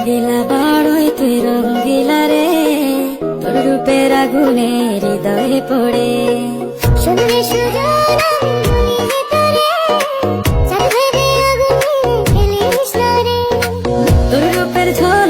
রঙ্গিলা বড়ই তুই রঙ্গিলা রে, তোর রূপের আগুনে হৃদয়ে পড়ে। শুনলে সুজন আমি বলি যে তোরে, চাঁদ ভেবে আগুনে ফেলিস না রে। তোর রূপের ঝড়